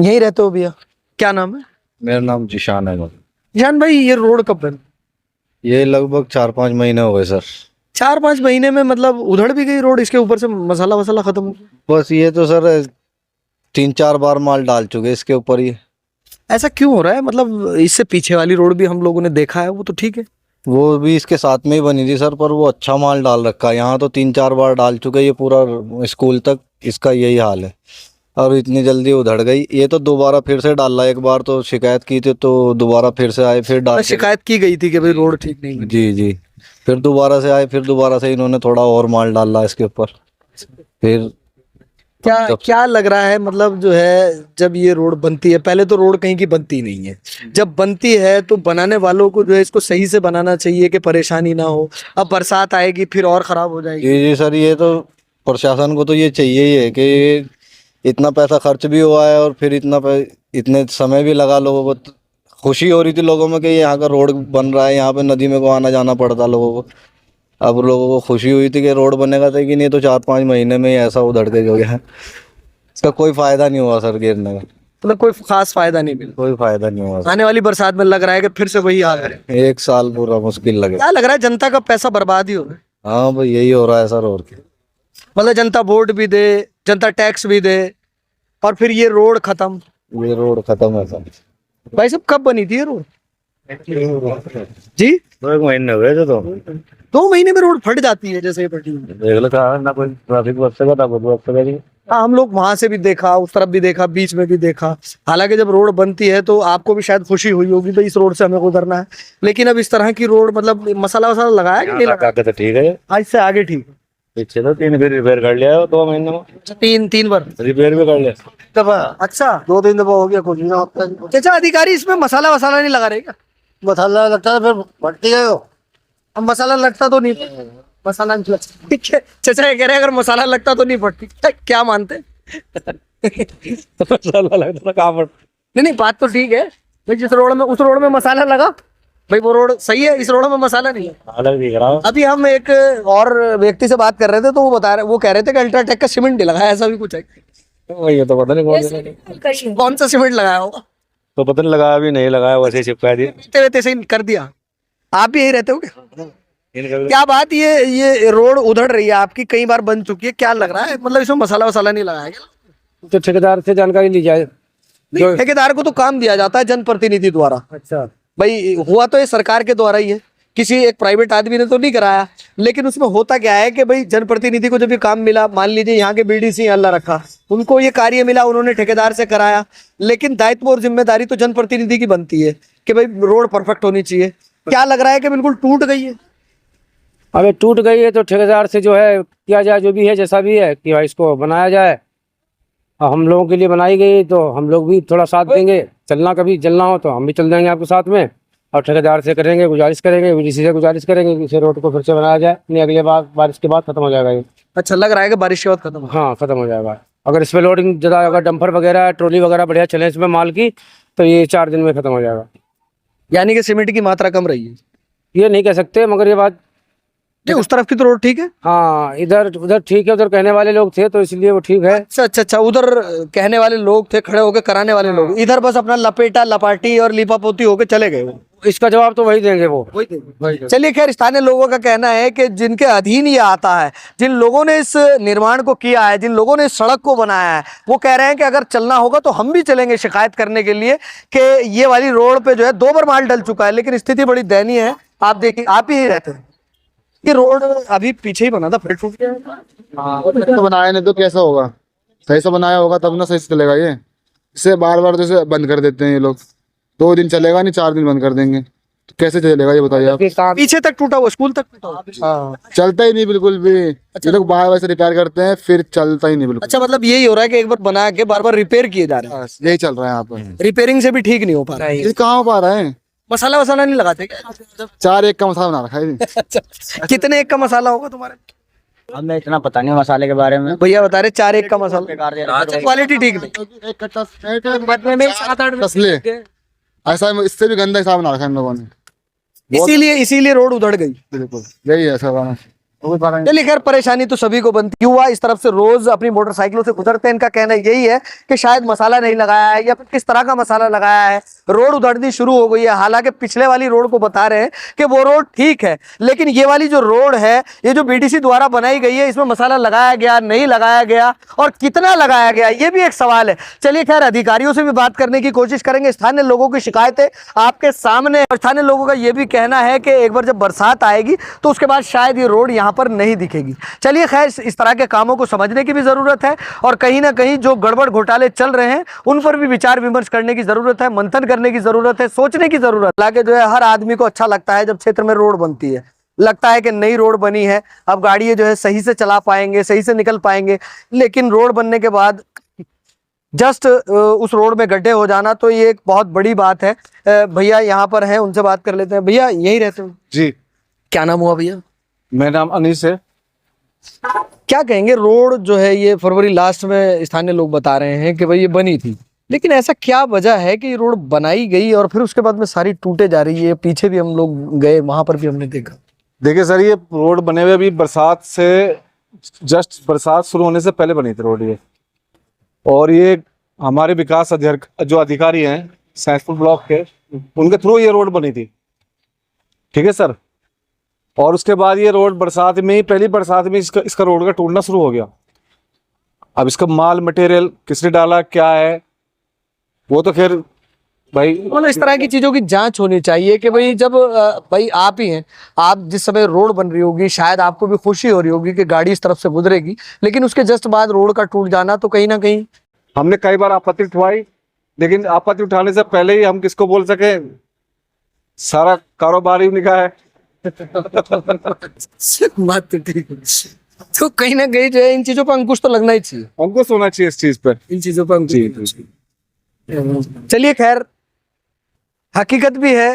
यहीं रहते हो भैया? क्या नाम है? मेरा नाम जिशान है। जान भाई, ये रोड कब बनी? ये लगभग 4-5 महीने हो गए सर। 4-5 महीने में मतलब उधड़ भी गई रोड, इसके ऊपर से मसाला वसाला खत्म हो गया? बस ये तो सर 3-4 बार माल डाल चुके इसके ऊपर ही। ऐसा क्यों हो रहा है? मतलब इससे पीछे वाली रोड भी हम लोगों ने देखा है, वो तो ठीक है। वो भी इसके साथ में ही बनी थी सर, पर वो अच्छा माल डाल रखा है। यहाँ तो 3-4 बार डाल चुके, ये पूरा स्कूल तक इसका यही हाल है। और इतनी जल्दी उधड़ गई। ये तो दोबारा फिर से डाला, एक बार तो शिकायत की थी तो दोबारा फिर से आए, फिर डाल। शिकायत की गई थी कि भाई रोड ठीक नहीं बनी। जी जी। फिर दोबारा से आए, फिर दोबारा से इन्होंने थोड़ा और माल डाला इसके ऊपर। फिर क्या लग रहा है, मतलब जो है जब ये रोड बनती है, पहले तो रोड कहीं की बनती नहीं है, जब बनती है तो बनाने वालों को जो है इसको सही से बनाना चाहिए कि परेशानी ना हो। अब बरसात आएगी फिर और खराब हो जाएगी। जी जी सर, ये तो प्रशासन को तो ये चाहिए ही है कि इतना पैसा खर्च भी हुआ है और फिर इतने समय भी लगा लोगों को। खुशी हो रही थी लोगों में कि यहाँ का रोड बन रहा है, यहाँ पे नदी में को आना जाना पड़ता लोगों को। अब लोगों को खुशी हुई थी कि रोड बनेगा, था कि नहीं तो 4-5 महीने में ही ऐसा उधड़ के हो गया है। इसका कोई फायदा नहीं हुआ सर गिरने का। मतलब कोई खास फायदा नहीं मिला? कोई फायदा नहीं हुआ। आने वाली बरसात में लग रहा है कि फिर से वही हाल है। 1 साल पूरा मुश्किल लगे। क्या लग रहा है, जनता का पैसा बर्बाद ही हो रहा है? हाँ भाई, यही हो रहा है सर, और क्या। मतलब जनता वोट भी दे, जनता टैक्स भी दे, और फिर ये रोड खत्म। ये रोड खत्म है सर। भाई साहब, कब बनी थी ये रोड जी? 2 महीने हो गए थे तो। 2 महीने में रोड फट जाती है जैसे ये फटी है। देख लो कहा ना, कोई ट्रैफिक व्यवस्था का था, कोई व्यवस्था नहीं। हाँ, हम लोग वहां से भी देखा, उस तरफ भी देखा, बीच में भी देखा। हालांकि जब रोड बनती है तो आपको भी शायद खुशी हुई होगी भाई इस रोड से हमें गुजरना है, लेकिन अब इस तरह की रोड, मतलब मसाला वसाला लगाया कि नहीं लगाया? तो ठीक है। आज से आगे ठीक है। पीछे तो 3 फिर रिपेयर कर लिया 2 महीने में। तीन बार रिपेयर भी कर लिया। अच्छा, 2-3 दफा हो गया, कुछ नहीं होता। चाचा अधिकारी इसमें मसाला वसाला नहीं लगा रहे क्या? मसाला लगता है फिर भटती गए हो। अब मसाला लगता तो नहीं, मसाला नहीं लगता, ठीक है। चाचा ये कह रहे हैं अगर मसाला लगता तो नहीं फटती, क्या मानते? मसाला लगता था कहाँ पर? नहीं, बात तो ठीक है भाई, जिस रोड में, उस रोड में मसाला लगा भाई, वो रोड सही है, इस रोड में मसाला नहीं है। अलग दिख रहा। अभी हम एक और व्यक्ति से बात कर रहे थे तो वो कह रहे थे कि अल्ट्राटेक का सीमेंट नहीं लगाया, ऐसा भी कुछ है? ये तो पता नहीं कौन सा सीमेंट लगाया होगा? तो पता नहीं, लगाया भी नहीं लगाया, वैसे ही चिपका दिया। तैसे ही कर दिया। आप भी यही रहते हो क्या? इनका क्या बात, ये रोड उधड़ रही है आपकी, कई बार बन चुकी है, क्या लग रहा है, मतलब इसमें मसाला वसाला नहीं लगाया क्या? तो ठेकेदार से जानकारी ली जाए। नहीं, ठेकेदार को तो काम दिया जाता है जनप्रतिनिधि द्वारा। अच्छा भाई हुआ तो ये सरकार के द्वारा ही है, किसी एक प्राइवेट आदमी ने तो नहीं कराया। लेकिन उसमें होता क्या है कि भाई जनप्रतिनिधि को जब ये काम मिला, मान लीजिए यहाँ के बीडीसी अल्लाह रखा, उनको ये कार्य मिला, उन्होंने ठेकेदार से कराया, लेकिन दायित्व और जिम्मेदारी तो जनप्रतिनिधि की बनती है कि भाई रोड परफेक्ट होनी चाहिए। क्या लग रहा है कि बिल्कुल टूट गई है? अबे टूट गई है तो ठेकेदार से जो है किया जाए, जो भी है जैसा भी है कि भाई इसको बनाया जाए। और हम लोगों के लिए बनाई गई तो हम लोग भी थोड़ा साथ देंगे। चलना कभी चलना हो तो हम भी चल देंगे आपके साथ में। और ठेकेदार से करेंगे, गुजारिश करेंगे, बीडीसी से गुजारिश करेंगे कि इस रोड को फिर से बनाया जाए। नहीं, अगले बार बारिश के बाद खत्म हो जाएगा ये। अच्छा, लग रहा है कि बारिश के बाद खत्म? हाँ, खत्म हो जाएगा। अगर इस पर लोडिंग ज़्यादा, अगर डंपर वगैरह, ट्रॉली वगैरह बढ़िया चले इसमें माल की, तो ये 4 दिन में खत्म हो जाएगा। यानी कि सीमेंट की मात्रा कम रही है? ये नहीं कह सकते, मगर ये बात नहीं, उस तरफ की तो रोड ठीक है। हाँ, इधर उधर ठीक है। उधर कहने वाले लोग थे तो इसलिए वो ठीक है। अच्छा, उधर कहने वाले लोग थे, खड़े होके कराने वाले लोग, इधर बस अपना लपेटा लपाटी और लिपापोती होके चले गए। इसका जवाब तो वही देंगे वो। चलिए, खैर स्थानीय लोगों का कहना है कि जिनके अधीन ये आता है, जिन लोगों ने इस निर्माण को किया है, जिन लोगों ने इस सड़क को बनाया है, वो कह रहे हैं कि अगर चलना होगा तो हम भी चलेंगे शिकायत करने के लिए कि ये वाली रोड पे जो है 2 बार माल डल चुका है, लेकिन स्थिति बड़ी दयनीय है। आप देखिए, आप ही रहते हैं, ये रोड अभी पीछे ही बना था, फिर टूट गया। तो बनाया नहीं तो कैसा होगा? सही से बनाया होगा तब ना सही से चलेगा। ये इसे बार बार जैसे बंद कर देते हैं ये लोग। 2 दिन चलेगा नहीं, 4 दिन बंद कर देंगे, तो कैसे चलेगा ये बताइए आप? पीछे तक टूटा हुआ, स्कूल तक टूटा हुआ। हाँ, चलता ही नहीं बिल्कुल भी। ये लोग बार बार से रिपेयर करते हैं, फिर चलता ही नहीं बिल्कुल। अच्छा, मतलब यही हो रहा है कि एक बार बना के बार बार रिपेयर किए जा रहे हैं। यही चल रहा है यहाँ पर। रिपेयरिंग से भी ठीक नहीं हो पा रहा है। ये कहाँ हो पा रहा है? मसाला वसाला नहीं लगाते क्या? 4-1 का मसाला बना रखा है। अच्छा, कितने एक का मसाला होगा तुम्हारे? हमें इतना पता नहीं मसाले के बारे में। भैया बता रहे 4 एक का मसाला। अच्छा, क्वालिटी ठीक नहीं। एक कट्टा 7-8 तसले, ऐसा इससे भी गंदा हिसाब बना रखा है इन लोगों ने। इसीलिए रोड उधड़ गई। बिल्कुल यही है सर। चलिए खैर, परेशानी तो सभी को बनती हुआ इस तरफ से रोज अपनी मोटरसाइकिलों से गुजरते हैं। इनका कहना यही है कि शायद मसाला नहीं लगाया है या फिर किस तरह का मसाला लगाया है, रोड उधड़नी शुरू हो गई है। हालांकि पिछले वाली रोड को बता रहे हैं कि वो रोड ठीक है, लेकिन ये वाली जो रोड है, ये जो बीडीसी द्वारा बनाई गई है, इसमें मसाला लगाया गया, नहीं लगाया गया और कितना लगाया गया, ये भी एक सवाल है। चलिए खैर, अधिकारियों से भी बात करने की कोशिश करेंगे। स्थानीय लोगों की शिकायतें आपके सामने, और स्थानीय लोगों का ये भी कहना है कि एक बार जब बरसात आएगी तो उसके बाद शायद ये रोड यहाँ पर नहीं दिखेगी। चलिए खैर, इस तरह के कामों को समझने की भी जरूरत है और कहीं ना कहीं जो गड़बड़ घोटाले चल रहे हैं उन पर भी विचार विमर्श करने की जरूरत है, मंथन करने की जरूरत है, सोचने की जरूरत है। हालांकि जो है हर आदमी को अच्छा लगता है जब क्षेत्र में रोड बनती है, लगता है कि नई रोड बनी है, अब गाड़ी जो है सही से चला पाएंगे, सही से निकल पाएंगे। लेकिन रोड बनने के बाद जस्ट उस रोड में गड्ढे हो जाना, तो ये एक बहुत बड़ी बात है। भैया यहाँ पर हैं, उनसे बात कर लेते हैं। भैया यही रहते हो? जी, क्या नाम हुआ भैया? मेरा नाम अनीस है। क्या कहेंगे, रोड जो है ये फरवरी लास्ट में स्थानीय लोग बता रहे हैं कि भाई ये बनी थी, लेकिन ऐसा क्या वजह है कि ये रोड बनाई गई और फिर उसके बाद में सारी टूटे जा रही है? पीछे भी हम लोग गए, वहां पर भी हमने देखा। देखिए सर, ये रोड बने हुए अभी बरसात से जस्ट बरसात शुरू होने से पहले बनी थी रोड ये, और ये हमारे विकास जो अधिकारी हैं सैंसपुर ब्लॉक के, उनके थ्रू ये रोड बनी थी। ठीक है सर, और उसके बाद ये रोड बरसात में ही, पहली बरसात में इसका रोड का टूटना शुरू हो गया। अब इसका माल मटेरियल किसने डाला, क्या है, वो तो खैर भाई, मतलब इस तरह की चीजों की जांच होनी चाहिए कि भाई जब भाई आप ही हैं, आप जिस समय रोड बन रही होगी शायद आपको भी खुशी हो रही होगी कि गाड़ी इस तरफ से गुजरेगी, लेकिन उसके जस्ट बाद रोड का टूट जाना तो कहीं ना कहीं। हमने कई बार आपत्ति उठवाई, लेकिन आपत्ति उठाने से पहले ही हम किसको बोल सके, सारा कारोबार ही निकाह है। बात तो ठीक है, तो कहीं ना कहीं जो है इन चीजों पर अंकुश तो लगना ही चाहिए, अंकुश होना चाहिए इस चीज पर, इन चीजों पर अंकुश जी होना चाहिए। चलिए खैर, हकीकत भी है,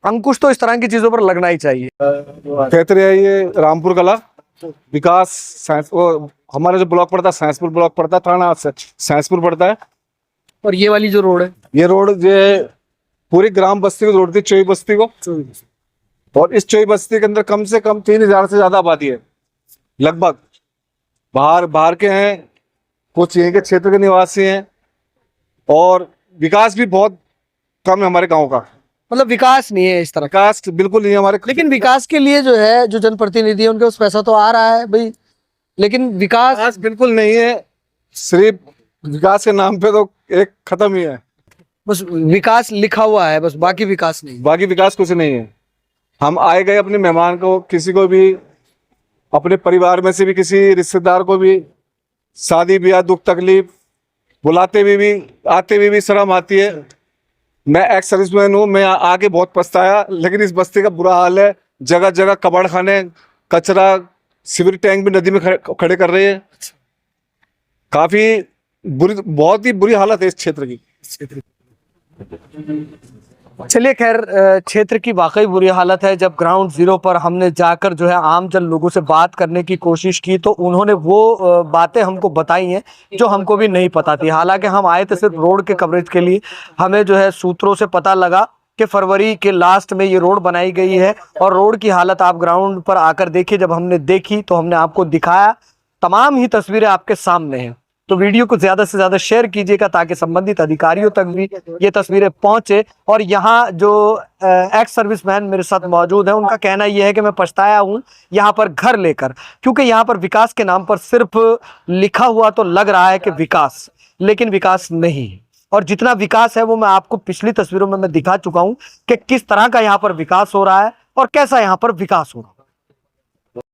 अंकुश तो इस तरह की चीजों पर लगना ही चाहिए। कहते रहे ये रामपुर कला विकास साइंस, वो हमारा जो ब्लॉक पड़ता है साइंसपुर ब्लॉक पड़ता है, थाना साइंसपुर पड़ता है। और ये वाली जो रोड है, ये रोड जो पूरी ग्राम बस्ती को जोड़ती है, चोई बस्ती को, और इस चोई बस्ती के अंदर कम से कम 3000 से ज्यादा आबादी है लगभग। बाहर के हैं, कुछ यहीं के क्षेत्र के निवासी हैं, और विकास भी बहुत कम है हमारे गांव का। मतलब विकास नहीं है इस तरह का। विकास बिल्कुल नहीं है हमारे। लेकिन विकास के लिए जो है, जो जनप्रतिनिधि है उनके पास पैसा तो आ रहा है भाई, लेकिन विकास बिल्कुल नहीं है। सिर्फ विकास के नाम पे तो एक खत्म ही है, बस विकास लिखा हुआ है, बस बाकी विकास नहीं। बाकी विकास कुछ नहीं है। हम आए गए अपने मेहमान को, किसी को भी, अपने परिवार में से भी किसी रिश्तेदार को भी शादी ब्याह दुख तकलीफ बुलाते हुए भी आते हुए भी शर्म आती है। मैं एक्स सर्विसमैन हूँ, मैं आके बहुत पछताया, लेकिन इस बस्ती का बुरा हाल है। जगह जगह कबाड़ खाने, कचरा, सीवर टैंक भी नदी में खड़े कर रहे हैं। काफी बुरी, बहुत ही बुरी हालत है इस क्षेत्र की। चलिए खैर, क्षेत्र की वाकई बुरी हालत है। जब ग्राउंड जीरो पर हमने जाकर जो है आम जन लोगों से बात करने की कोशिश की तो उन्होंने वो बातें हमको बताई हैं जो हमको भी नहीं पता थी। हालांकि हम आए थे सिर्फ रोड के कवरेज के लिए। हमें जो है सूत्रों से पता लगा कि फरवरी के लास्ट में ये रोड बनाई गई है, और रोड की हालत आप ग्राउंड पर आकर देखिए। जब हमने देखी तो हमने आपको दिखाया, तमाम ही तस्वीरें आपके सामने हैं। तो वीडियो को ज्यादा से ज्यादा शेयर कीजिएगा ताकि संबंधित अधिकारियों तक भी ये तस्वीरें पहुंचे। और यहाँ जो एक्स सर्विसमैन मेरे साथ मौजूद हैं, उनका कहना यह है कि मैं पछताया हूँ यहाँ पर घर लेकर, क्योंकि यहाँ पर विकास के नाम पर सिर्फ लिखा हुआ तो लग रहा है कि विकास, लेकिन विकास नहीं। और जितना विकास है वो मैं आपको पिछली तस्वीरों में मैं दिखा चुका हूँ कि किस तरह का यहाँ पर विकास हो रहा है और कैसा यहाँ पर विकास हो रहा है।